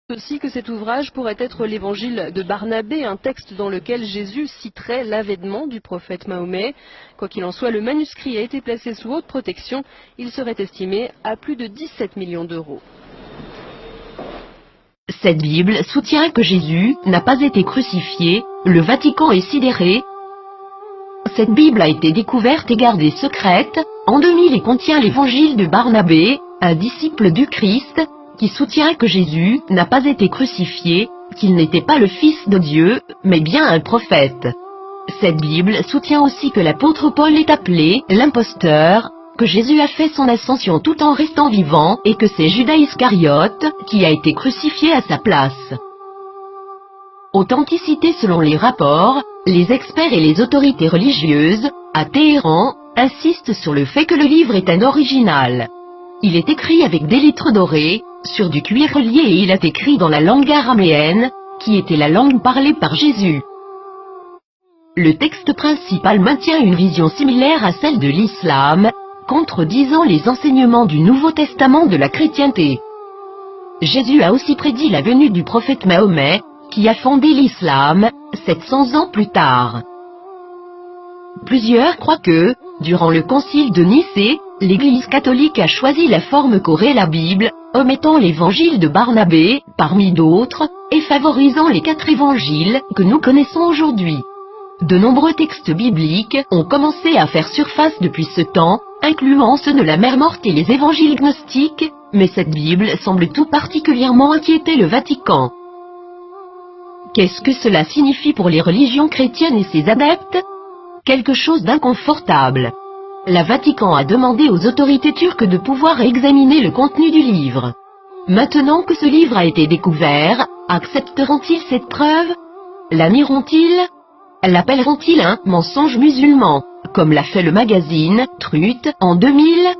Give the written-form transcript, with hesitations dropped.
Aussi que cet ouvrage pourrait être l'évangile de Barnabé, un texte dans lequel Jésus citerait l'avènement du prophète Mahomet. Quoi qu'il en soit, le manuscrit a été placé sous haute protection. Il serait estimé à plus de 17 millions d'euros. Cette Bible soutient que Jésus n'a pas été crucifié, le Vatican est sidéré. Cette Bible a été découverte et gardée secrète en 2000 et contient l'évangile de Barnabé, un disciple du Christ, qui soutient que Jésus n'a pas été crucifié, qu'il n'était pas le Fils de Dieu, mais bien un prophète. Cette Bible soutient aussi que l'apôtre Paul est appelé l'imposteur, que Jésus a fait son ascension tout en restant vivant et que c'est Judas Iscariote qui a été crucifié à sa place. Authenticité selon les rapports, les experts et les autorités religieuses, à Téhéran, insistent sur le fait que le livre est un original. Il est écrit avec des lettres dorées, sur du cuir relié et il est écrit dans la langue araméenne, qui était la langue parlée par Jésus. Le texte principal maintient une vision similaire à celle de l'islam, contredisant les enseignements du Nouveau Testament de la chrétienté. Jésus a aussi prédit la venue du prophète Mahomet, qui a fondé l'islam, 700 ans plus tard. Plusieurs croient que, durant le concile de Nicée, l'Église catholique a choisi la forme qu'aurait la Bible, omettant l'évangile de Barnabé, parmi d'autres, et favorisant les 4 évangiles que nous connaissons aujourd'hui. De nombreux textes bibliques ont commencé à faire surface depuis ce temps, incluant ceux de la Mère Morte et les évangiles gnostiques, mais cette Bible semble tout particulièrement inquiéter le Vatican. Qu'est-ce que cela signifie pour les religions chrétiennes et ses adeptes? Quelque chose d'inconfortable. Le Vatican a demandé aux autorités turques de pouvoir examiner le contenu du livre. Maintenant que ce livre a été découvert, accepteront-ils cette preuve? La nieront-ils? L'appelleront-ils un mensonge musulman, comme l'a fait le magazine Truth en 2000?